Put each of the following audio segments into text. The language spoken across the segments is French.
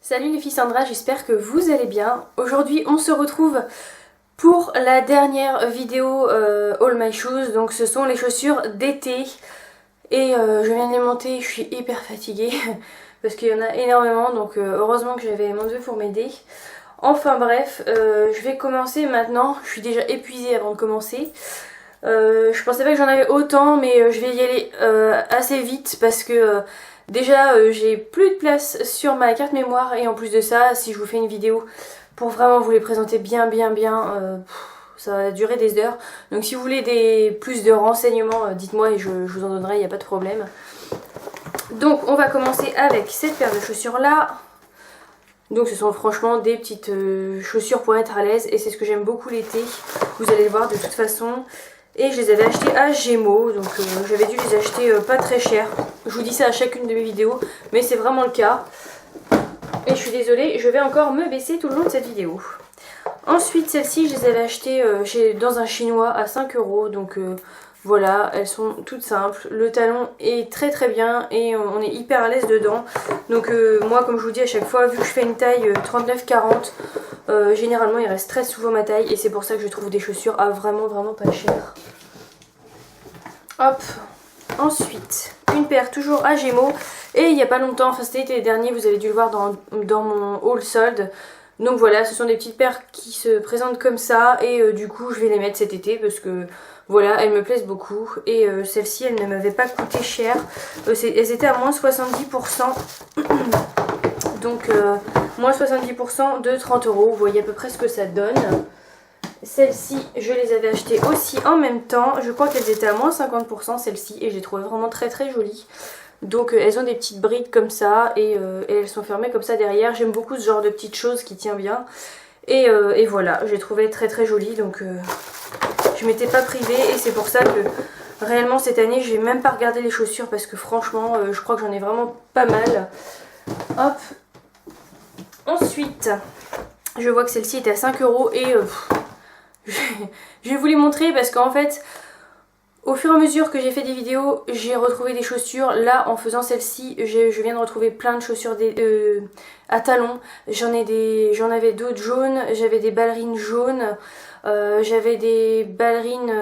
Salut les filles, Sandra, j'espère que vous allez bien. Aujourd'hui on se retrouve pour la dernière vidéo All My Shoes. Donc ce sont les chaussures d'été. Et je viens de les monter, je suis hyper fatiguée parce qu'il y en a énormément. Donc heureusement que j'avais mon neveu pour m'aider. Enfin bref, je vais commencer maintenant. Je suis déjà épuisée avant de commencer. Je pensais pas que j'en avais autant, mais je vais y aller assez vite parce que déjà j'ai plus de place sur ma carte mémoire, et en plus de ça, si je vous fais une vidéo pour vraiment vous les présenter bien, ça va durer des heures. Donc si vous voulez plus de renseignements, dites-moi et je vous en donnerai, il n'y a pas de problème. Donc on va commencer avec cette paire de chaussures là. Donc ce sont franchement des petites chaussures pour être à l'aise, et c'est ce que j'aime beaucoup l'été, vous allez le voir de toute façon. Et je les avais achetées à Gémeaux, donc j'avais dû les acheter pas très cher. Je vous dis ça à chacune de mes vidéos, mais c'est vraiment le cas. Et je suis désolée, je vais encore me baisser tout le long de cette vidéo. Ensuite, celles-ci, je les avais achetées dans un chinois à 5 €, donc voilà, elles sont toutes simples. Le talon est très bien et on est hyper à l'aise dedans. Donc moi, comme je vous dis à chaque fois, vu que je fais une taille 39-40, généralement il reste très souvent ma taille, et c'est pour ça que je trouve des chaussures à vraiment pas cher. Hop, ensuite une paire toujours à Gémeaux, et il n'y a pas longtemps, enfin c'était l'été dernier, vous avez dû le voir dans mon haul solde. Donc voilà, ce sont des petites paires qui se présentent comme ça, et du coup je vais les mettre cet été parce que voilà, elles me plaisent beaucoup. Et celles-ci, elles ne m'avaient pas coûté cher, elles étaient à moins 70%. Donc moins 70% de 30 €, vous voyez à peu près ce que ça donne. Celles-ci, je les avais achetées aussi en même temps, je crois qu'elles étaient à moins 50% celles-ci, et je les trouvais vraiment très jolies. Donc elles ont des petites brides comme ça, et elles sont fermées comme ça derrière. J'aime beaucoup ce genre de petites choses qui tient bien. Et voilà, je les trouvais très jolies, donc je m'étais pas privée, et c'est pour ça que réellement cette année j'ai même pas regardé les chaussures, parce que franchement je crois que j'en ai vraiment pas mal. Hop. Ensuite, je vois que celle-ci était à 5 € et je vais vous les montrer parce qu'en fait, au fur et à mesure que j'ai fait des vidéos, j'ai retrouvé des chaussures. Là, en faisant celle-ci, je viens de retrouver plein de chaussures à talons. J'en avais d'autres jaunes, j'avais des ballerines jaunes, j'avais des ballerines,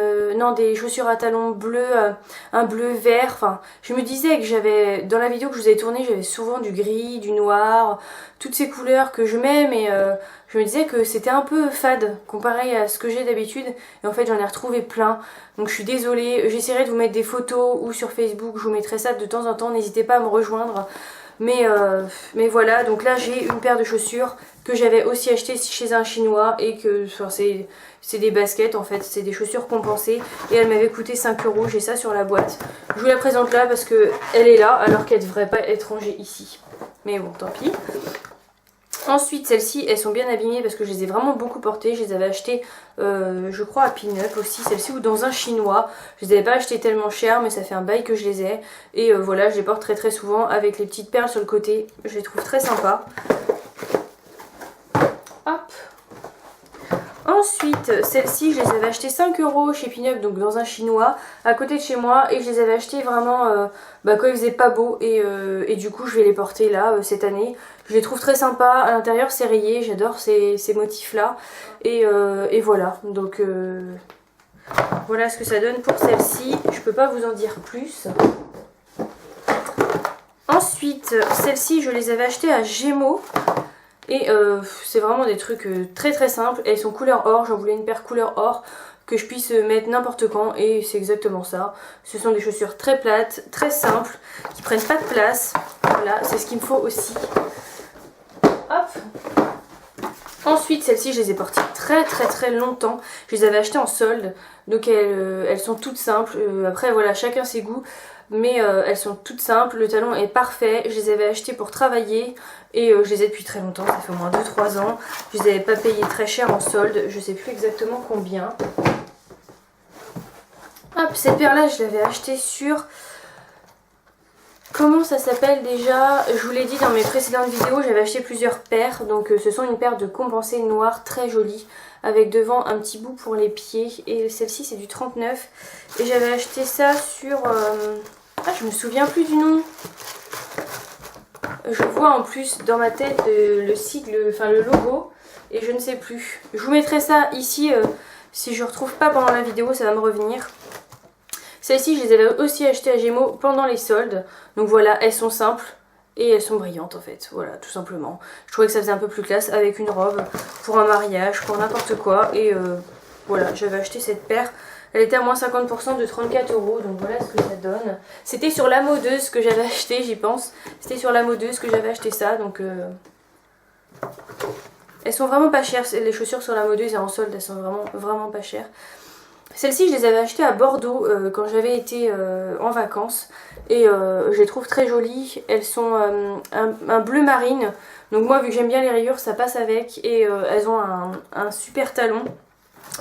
des chaussures à talons bleus, un bleu vert. Enfin, je me disais que dans la vidéo que je vous ai tournée, j'avais souvent du gris, du noir, toutes ces couleurs que je mets, mais je me disais que c'était un peu fade comparé à ce que j'ai d'habitude, et en fait j'en ai retrouvé plein. Donc je suis désolée, j'essaierai de vous mettre des photos ou sur Facebook, je vous mettrai ça de temps en temps, n'hésitez pas à me rejoindre. Mais voilà, donc là j'ai une paire de chaussures que j'avais aussi acheté chez un chinois, et que c'est des baskets en fait, c'est des chaussures compensées, et elles m'avaient coûté 5 €, j'ai ça sur la boîte. Je vous la présente là parce que elle est là alors qu'elle devrait pas être rangée ici. Mais bon, tant pis. Ensuite, celles-ci, elles sont bien abîmées parce que je les ai vraiment beaucoup portées. Je les avais achetées, je crois, à Pin-Up aussi, celles-ci, ou dans un chinois. Je les avais pas achetées tellement cher, mais ça fait un bail que je les ai. Et voilà, je les porte très souvent avec les petites perles sur le côté. Je les trouve très sympas. Hop. Ensuite, celles-ci, je les avais achetées 5 € chez Pin-Up, donc dans un chinois, à côté de chez moi. Et je les avais achetées vraiment quand il faisait pas beau. Et du coup, je vais les porter là, cette année. Je les trouve très sympas. À l'intérieur, c'est rayé. J'adore ces motifs-là. Et voilà. Donc, voilà ce que ça donne pour celle-ci. Je peux pas vous en dire plus. Ensuite, celles-ci, je les avais achetées à Gémeaux. Et c'est vraiment des trucs très simples. Elles sont couleur or, j'en voulais une paire couleur or que je puisse mettre n'importe quand, et c'est exactement ça. Ce sont des chaussures très plates, très simples, qui prennent pas de place. Voilà, c'est ce qu'il me faut aussi. Hop. Ensuite, celles-ci, je les ai portées très longtemps. Je les avais achetées en solde, donc elles sont toutes simples. Après voilà, chacun ses goûts. Mais elles sont toutes simples, le talon est parfait. Je les avais achetées pour travailler, et je les ai depuis très longtemps, ça fait au moins 2-3 ans. Je les avais pas payées très cher en solde, je sais plus exactement combien. Hop, cette paire là, je l'avais achetée sur... Comment ça s'appelle déjà? Je vous l'ai dit dans mes précédentes vidéos, j'avais acheté plusieurs paires. Donc ce sont une paire de compensées noires très jolies, avec devant un petit bout pour les pieds. Et celle-ci c'est du 39. Et j'avais acheté ça sur... Ah, je me souviens plus du nom. je vois en plus dans ma tête le sigle, enfin le logo, et je ne sais plus. Je vous mettrai ça ici, si je ne retrouve pas pendant la vidéo, ça va me revenir. Celles-ci, je les avais aussi achetées à Gémeaux pendant les soldes. Donc voilà, elles sont simples et elles sont brillantes en fait. Voilà, tout simplement. Je trouvais que ça faisait un peu plus classe avec une robe pour un mariage, pour n'importe quoi. Et voilà, j'avais acheté cette paire. Elle était à moins 50% de 34 €, donc voilà ce que ça donne. C'était sur La Modeuse que j'avais acheté, j'y pense. C'était sur La Modeuse que j'avais acheté ça, donc... Elles sont vraiment pas chères, les chaussures sur La Modeuse et en solde, elles sont vraiment pas chères. Celles-ci, je les avais achetées à Bordeaux quand j'avais été en vacances. Et je les trouve très jolies. Elles sont un bleu marine. Donc moi, vu que j'aime bien les rayures, ça passe avec. Et elles ont un super talon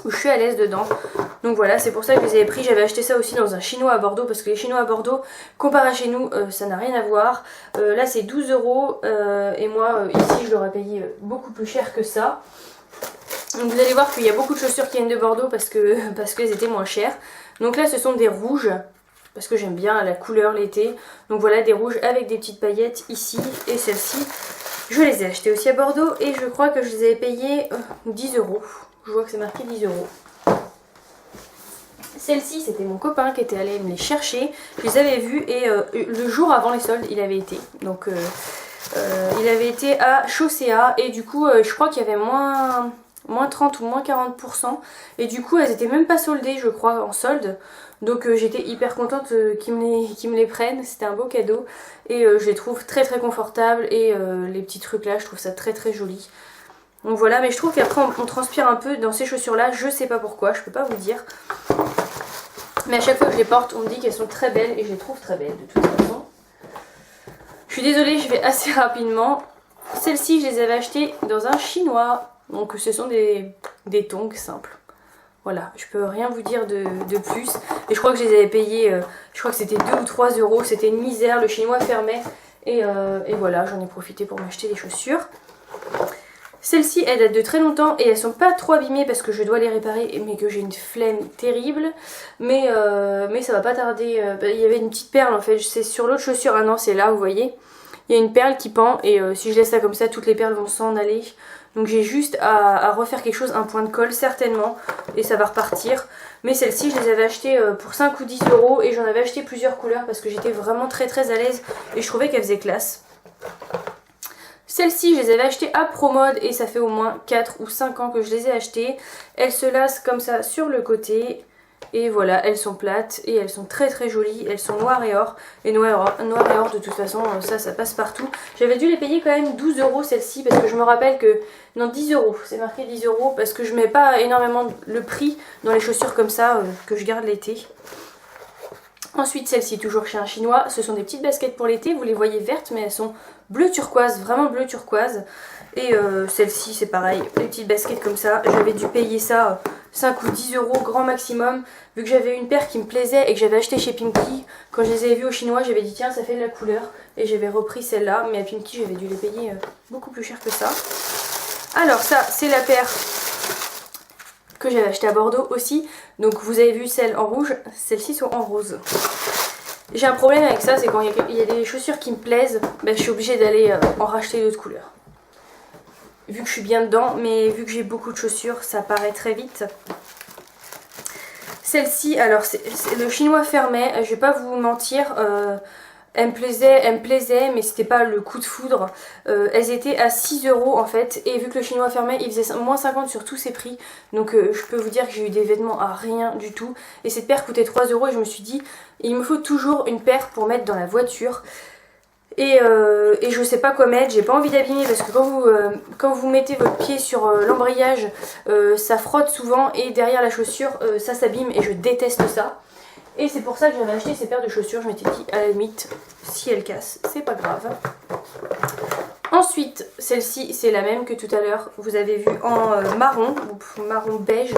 où je suis à l'aise dedans. Donc voilà, c'est pour ça que je les avais pris. J'avais acheté ça aussi dans un chinois à Bordeaux. Parce que les chinois à Bordeaux, comparé à chez nous, ça n'a rien à voir. Là, c'est 12 €. Et moi, ici, je l'aurais payé beaucoup plus cher que ça. Donc vous allez voir qu'il y a beaucoup de chaussures qui viennent de Bordeaux parce qu'elles étaient moins chères. Donc là ce sont des rouges, parce que j'aime bien la couleur l'été. Donc voilà, des rouges avec des petites paillettes ici. Et celles-ci, je les ai achetées aussi à Bordeaux et je crois que je les avais payées 10 €. Je vois que c'est marqué 10 €. Celles-ci, c'était mon copain qui était allé me les chercher. Je les avais vues et le jour avant les soldes, il avait été. Donc il avait été à Chaussea et du coup je crois qu'il y avait moins 30 ou moins 40%. Et du coup elles étaient même pas soldées je crois en solde. Donc j'étais hyper contente qu'ils me les prennent. C'était un beau cadeau. Et je les trouve très confortables. Et les petits trucs là je trouve ça très joli. Donc voilà, mais je trouve qu'après on transpire un peu dans ces chaussures là. Je sais pas pourquoi, je peux pas vous dire. Mais à chaque fois que je les porte on me dit qu'elles sont très belles. Et je les trouve très belles de toute façon. Je suis désolée, je vais assez rapidement. Celles-ci je les avais achetées dans un chinois. Donc ce sont des tongs simples. Voilà, je peux rien vous dire de plus. Et je crois que je les avais payés, je crois que c'était 2 ou 3 €. C'était une misère, le chinois fermait. Et voilà, j'en ai profité pour m'acheter des chaussures. Celles-ci, elles datent de très longtemps et elles sont pas trop abîmées parce que je dois les réparer, mais que j'ai une flemme terrible. Mais ça va pas tarder. Il y avait une petite perle en fait, c'est sur l'autre chaussure. Ah non, c'est là, vous voyez. Il y a une perle qui pend et si je laisse ça comme ça, toutes les perles vont s'en aller. Donc j'ai juste à refaire quelque chose, un point de colle certainement, et ça va repartir. Mais celles-ci, je les avais achetées pour 5 ou 10 € et j'en avais acheté plusieurs couleurs parce que j'étais vraiment très à l'aise et je trouvais qu'elles faisaient classe. Celles-ci, je les avais achetées à Promode et ça fait au moins 4 ou 5 ans que je les ai achetées. Elles se lassent comme ça sur le côté. Et voilà, elles sont plates et elles sont très jolies. Elles sont noires et or. Et noir et or de toute façon, ça passe partout. J'avais dû les payer quand même 12 € celles-ci parce que je me rappelle que... Non, 10 €, c'est marqué 10 € parce que je mets pas énormément le prix dans les chaussures comme ça que je garde l'été. Ensuite, celles-ci, toujours chez un chinois, ce sont des petites baskets pour l'été. Vous les voyez vertes, mais elles sont bleu turquoise, vraiment bleu turquoise. Et celle-ci, c'est pareil, les petites baskets comme ça. J'avais dû payer ça 5 ou 10 € grand maximum. Vu que j'avais une paire qui me plaisait et que j'avais acheté chez Pimki, quand je les avais vues au chinois, j'avais dit tiens, ça fait de la couleur. Et j'avais repris celle-là, mais à Pimki, j'avais dû les payer beaucoup plus cher que ça. Alors ça, c'est la paire que j'avais acheté à Bordeaux aussi. Donc vous avez vu celle en rouge, celles-ci sont en rose. J'ai un problème avec ça, c'est quand il y a des chaussures qui me plaisent, ben, je suis obligée d'aller en racheter d'autres couleurs. Vu que je suis bien dedans, mais vu que j'ai beaucoup de chaussures, ça paraît très vite. Celle-ci, alors le chinois fermait, je vais pas vous mentir, elle me plaisait, mais c'était pas le coup de foudre. Elles étaient à 6 € en fait, et vu que le chinois fermait, il faisait moins 50 sur tous ses prix. Donc je peux vous dire que j'ai eu des vêtements à rien du tout. Et cette paire coûtait 3 € et je me suis dit, il me faut toujours une paire pour mettre dans la voiture. Et je sais pas quoi mettre, j'ai pas envie d'abîmer parce que quand vous mettez votre pied sur l'embrayage, ça frotte souvent et derrière la chaussure, ça s'abîme et je déteste ça. Et c'est pour ça que j'avais acheté ces paires de chaussures. Je m'étais dit, à la limite, si elles cassent, c'est pas grave. Ensuite, celle-ci, c'est la même que tout à l'heure. Vous avez vu en marron, marron beige.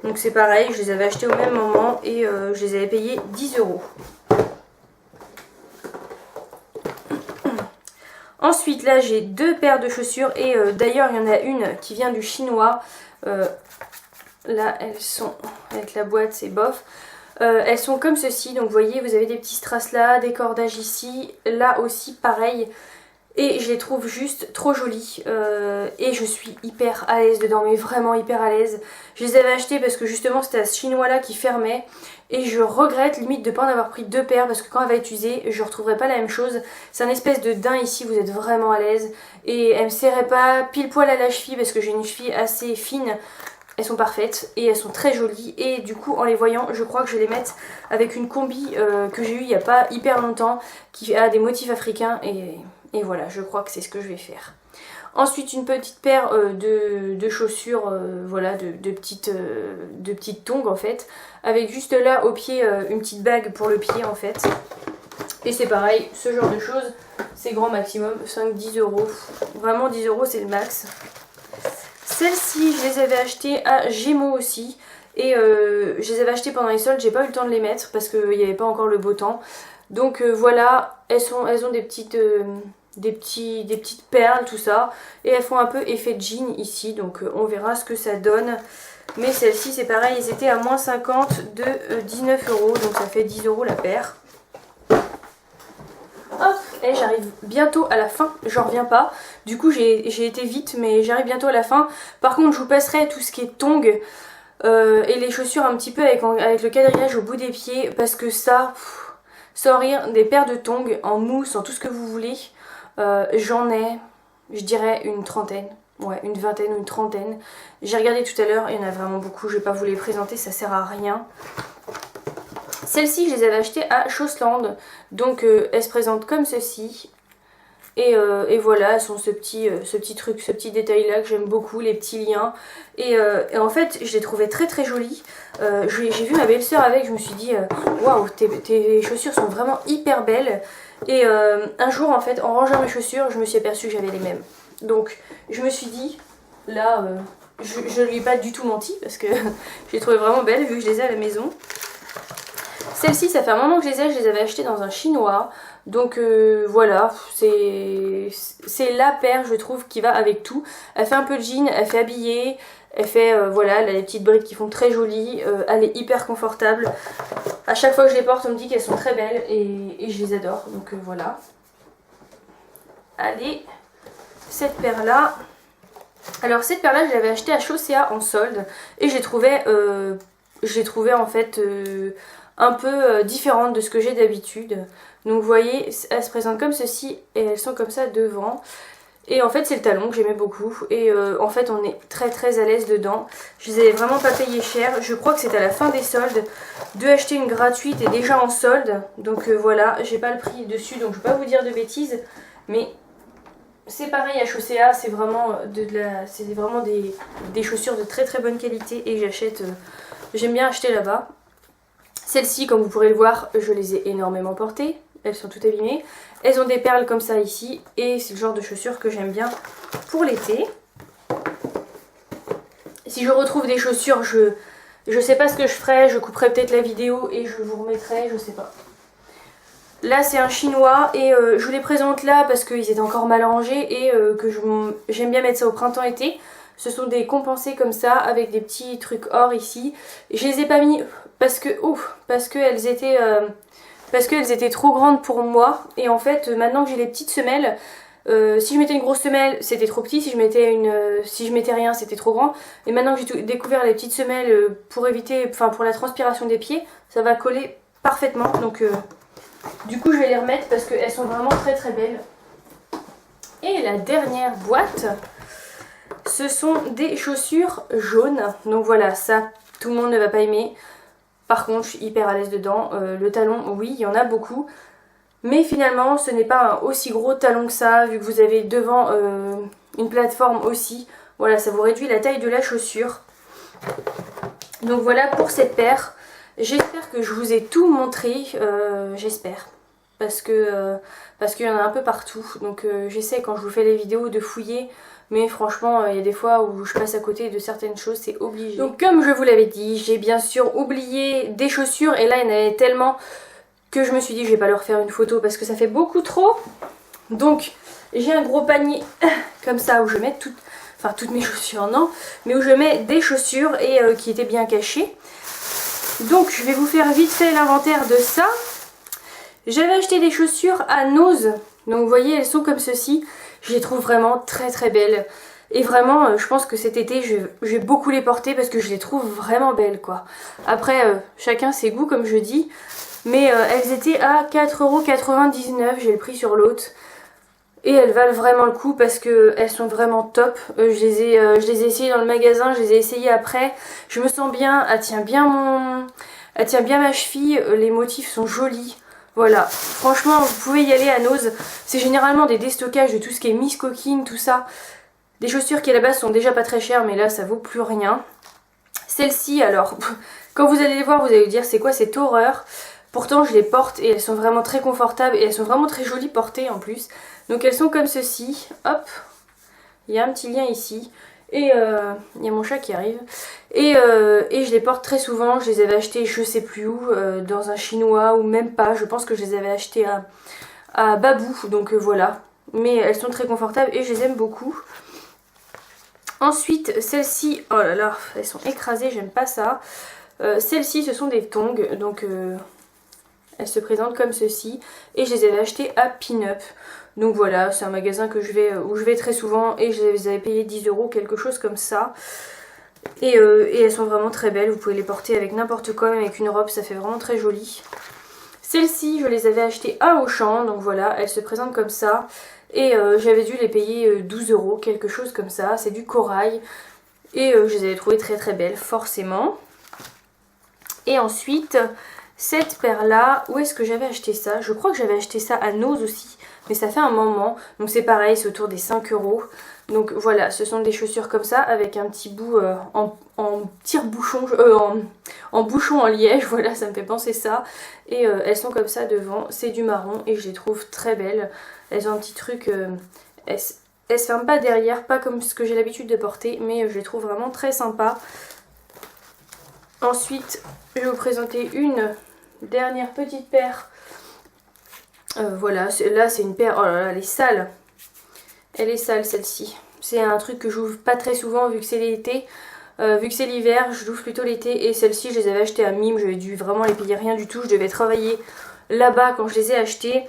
Donc c'est pareil, je les avais achetées au même moment et je les avais payées 10 €. Ensuite, là, j'ai deux paires de chaussures et d'ailleurs, il y en a une qui vient du chinois. Là, elles sont avec la boîte, c'est bof. Elles sont comme ceci, donc vous voyez, vous avez des petits strass là, des cordages ici, là aussi pareil. et je les trouve juste trop jolies et je suis hyper à l'aise dedans, mais vraiment hyper à l'aise. Je les avais achetées parce que justement c'était à ce chinois là qui fermait et je regrette limite de ne pas en avoir pris 2 paires parce que quand elle va être usée je ne retrouverai pas la même chose. C'est un espèce de daim ici, vous êtes vraiment à l'aise et elle me serrait pas pile poil à la cheville parce que j'ai une cheville assez fine. Elles sont parfaites et elles sont très jolies et du coup en les voyant je crois que je vais les mettre avec une combi que j'ai eue il n'y a pas hyper longtemps qui a des motifs africains et voilà, je crois que c'est ce que je vais faire. Ensuite une petite paire de chaussures, voilà, de petites tongs en fait, avec juste là au pied une petite bague pour le pied en fait. Et c'est pareil, ce genre de choses, c'est grand maximum, 5-10 €. Vraiment 10 € c'est le max. Celles-ci, je les avais achetées à Gémeaux aussi. Et je les avais achetées pendant les soldes, j'ai pas eu le temps de les mettre parce qu'il n'y avait pas encore le beau temps. Donc voilà, elles ont des petites perles, tout ça. Et elles font un peu effet jean ici, donc on verra ce que ça donne. Mais celles-ci, c'est pareil, elles étaient à moins 50 de 19 €, donc ça fait 10 € la paire. Hop, et j'arrive bientôt à la fin, j'en reviens pas. Du coup j'ai été vite mais j'arrive bientôt à la fin. Par contre je vous passerai tout ce qui est tongs et les chaussures un petit peu avec le quadrillage au bout des pieds. Parce que ça, sans rire, des paires de tongs en mousse, en tout ce que vous voulez. J'en ai, je dirais une trentaine. Ouais, une vingtaine ou une trentaine. J'ai regardé tout à l'heure, il y en a vraiment beaucoup, je vais pas vous les présenter, ça sert à rien. Celles-ci, je les avais achetées à Chaussland, donc elles se présentent comme ceci. Et voilà, elles sont ce petit truc, ce petit détail là que j'aime beaucoup, les petits liens. Et en fait, je les trouvais très très jolies. J'ai vu ma belle-sœur avec, je me suis dit, waouh, tes chaussures sont vraiment hyper belles. Et un jour, en fait, en rangeant mes chaussures, je me suis aperçue que j'avais les mêmes. Donc, je me suis dit, là, je ne lui ai pas du tout menti parce que je les trouvais vraiment belles vu que je les ai à la maison. Celles-ci, ça fait un moment que je les avais achetées dans un chinois. Donc voilà, c'est la paire, je trouve, qui va avec tout. Elle fait un peu de jean, elle fait habillée, elle fait, voilà, elle a des petites brides qui font très jolies. Elle est hyper confortable. À chaque fois que je les porte, on me dit qu'elles sont très belles et je les adore. Donc voilà. Allez, cette paire-là. Alors cette paire-là, je l'avais achetée à Chaussea en solde. Et je l'ai trouvée en fait un peu différente de ce que j'ai d'habitude. Donc vous voyez, elles se présentent comme ceci et elles sont comme ça devant. Et en fait c'est le talon que j'aimais beaucoup. Et en fait on est très très à l'aise dedans. Je les avais vraiment pas payé cher. Je crois que c'est à la fin des soldes de acheter une gratuite et déjà en solde. Donc voilà, j'ai pas le prix dessus donc je vais pas vous dire de bêtises. Mais c'est pareil à Chaussea, c'est vraiment, des chaussures de très très bonne qualité et j'aime bien acheter là-bas. Celles-ci, comme vous pourrez le voir, je les ai énormément portées. Elles sont toutes abîmées. Elles ont des perles comme ça ici. Et c'est le genre de chaussures que j'aime bien pour l'été. Si je retrouve des chaussures, je sais pas ce que je ferai. Je couperai peut-être la vidéo et je vous remettrai, je sais pas. Là c'est un chinois et je vous les présente là parce qu'ils étaient encore mal rangés et que j'aime bien mettre ça au printemps-été. Ce sont des compensés comme ça avec des petits trucs or ici. Je les ai pas mis parce qu'elles étaient trop grandes pour moi. Et en fait maintenant que j'ai les petites semelles, si je mettais une grosse semelle c'était trop petit, si je mettais rien c'était trop grand. Et maintenant que j'ai découvert les petites semelles pour la transpiration des pieds, ça va coller parfaitement. Donc du coup je vais les remettre parce qu'elles sont vraiment très très belles. Et la dernière boîte, ce sont des chaussures jaunes. Donc voilà, ça tout le monde ne va pas aimer. Par contre je suis hyper à l'aise dedans. Le talon, oui il y en a beaucoup. Mais finalement ce n'est pas un aussi gros talon que ça. Vu que vous avez devant une plateforme aussi. Voilà, ça vous réduit la taille de la chaussure. Donc voilà pour cette paire. J'espère que je vous ai tout montré, j'espère, parce qu'il y en a un peu partout, donc j'essaie quand je vous fais les vidéos de fouiller, mais franchement il y a des fois où je passe à côté de certaines choses, c'est obligé. Donc comme je vous l'avais dit, j'ai bien sûr oublié des chaussures, et là il y en avait tellement que je me suis dit je vais pas leur faire une photo parce que ça fait beaucoup trop. Donc j'ai un gros panier comme ça où je mets toutes mes chaussures, non, mais où je mets des chaussures et qui étaient bien cachées. Donc je vais vous faire vite fait l'inventaire de ça. J'avais acheté des chaussures à Nose, Donc vous voyez, elles sont comme ceci. Je les trouve vraiment très très belles. Et vraiment, je pense que cet été, je vais beaucoup les porter parce que je les trouve vraiment belles, quoi. Après, chacun ses goûts, comme je dis. Mais elles étaient à 4,99 €, j'ai le prix sur l'autre. Et elles valent vraiment le coup parce qu'elles sont vraiment top. Je les ai essayées dans le magasin, je les ai essayées après. Je me sens bien, elle tient bien ma cheville, les motifs sont jolis. Voilà, franchement, vous pouvez y aller à Nose. C'est généralement des déstockages de tout ce qui est Miss Coquine, tout ça. Des chaussures qui à la base sont déjà pas très chères, mais là ça vaut plus rien. Celles-ci, alors, quand vous allez les voir, vous allez vous dire c'est quoi cette horreur. Pourtant je les porte et elles sont vraiment très confortables et elles sont vraiment très jolies portées en plus. Donc elles sont comme ceci, hop, il y a un petit lien ici. Et il y a mon chat qui arrive. Et je les porte très souvent. Je les avais achetées je sais plus où, dans un chinois ou même pas. Je pense que je les avais achetées à Babou. Donc voilà. Mais elles sont très confortables et je les aime beaucoup. Ensuite, celles-ci, oh là là, elles sont écrasées, j'aime pas ça. Celles-ci, ce sont des tongs. Donc elles se présentent comme ceci. Et je les avais achetées à Pin-Up. Donc voilà, c'est un magasin où je vais très souvent et je les avais payé 10 €, quelque chose comme ça. Et elles sont vraiment très belles, vous pouvez les porter avec n'importe quoi, même avec une robe, ça fait vraiment très joli. Celles-ci, je les avais achetées à Auchan, donc voilà, elles se présentent comme ça. Et j'avais dû les payer 12 €, quelque chose comme ça, c'est du corail. Et je les avais trouvées très très belles, forcément. Et ensuite, cette paire-là, où est-ce que j'avais acheté ça? Je crois que j'avais acheté ça à Nose aussi. Mais ça fait un moment, donc c'est pareil, c'est autour des 5 €. Donc voilà, ce sont des chaussures comme ça, avec un petit bout en tire-bouchon, en bouchon en liège, voilà, ça me fait penser ça. Et elles sont comme ça devant, c'est du marron et je les trouve très belles. Elles ont un petit truc, elles se ferment pas derrière, pas comme ce que j'ai l'habitude de porter, mais je les trouve vraiment très sympas. Ensuite, je vais vous présenter une dernière petite paire. Voilà, là c'est une paire, oh là là, elle est sale. Elle est sale celle-ci. C'est un truc que j'ouvre pas très souvent vu que c'est l'été. Vu que c'est l'hiver, je l'ouvre plutôt l'été. Et celles-ci, je les avais achetées à Mime, j'avais dû vraiment les payer rien du tout. Je devais travailler là-bas quand je les ai achetées.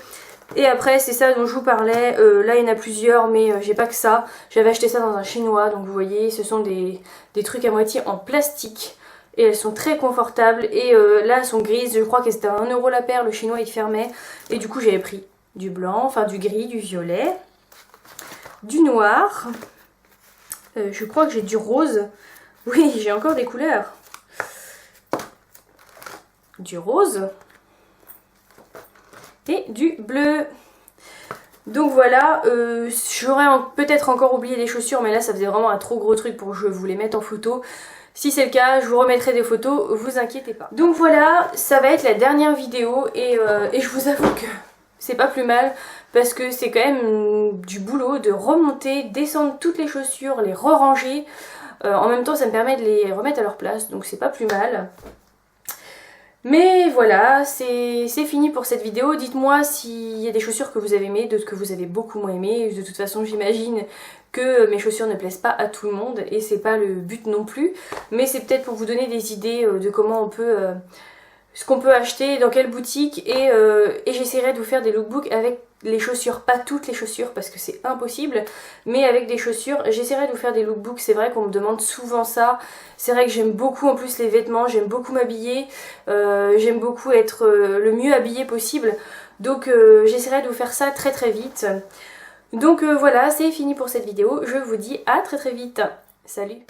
Et après, c'est ça dont je vous parlais. Là, il y en a plusieurs, mais j'ai pas que ça. J'avais acheté ça dans un chinois, donc vous voyez, ce sont des trucs à moitié en plastique. Et elles sont très confortables. Et là, elles sont grises. Je crois que c'était à 1 € la paire. Le chinois, il fermait. Et du coup, j'avais pris du blanc, enfin du gris, du violet, du noir. Je crois que j'ai du rose. Oui, j'ai encore des couleurs. Du rose. Et du bleu. Donc voilà, j'aurais peut-être encore oublié des chaussures, mais là, ça faisait vraiment un trop gros truc pour que je vous les mette en photo. Si c'est le cas, je vous remettrai des photos, vous inquiétez pas. Donc voilà, ça va être la dernière vidéo et je vous avoue que c'est pas plus mal parce que c'est quand même du boulot de remonter, descendre toutes les chaussures, les re-ranger. En même temps, ça me permet de les remettre à leur place, donc c'est pas plus mal. Mais voilà, c'est fini pour cette vidéo. Dites-moi s'il y a des chaussures que vous avez aimées, d'autres que vous avez beaucoup moins aimées. De toute façon, j'imagine que mes chaussures ne plaisent pas à tout le monde et c'est pas le but non plus. Mais c'est peut-être pour vous donner des idées de comment on peut, ce qu'on peut acheter, dans quelle boutique. Et j'essaierai de vous faire des lookbooks avec les chaussures, pas toutes les chaussures parce que c'est impossible, mais avec des chaussures. J'essaierai de vous faire des lookbooks, c'est vrai qu'on me demande souvent ça. C'est vrai que j'aime beaucoup en plus les vêtements, j'aime beaucoup m'habiller, j'aime beaucoup être le mieux habillée possible. Donc j'essaierai de vous faire ça très très vite. Donc voilà, c'est fini pour cette vidéo. Je vous dis à très très vite. Salut!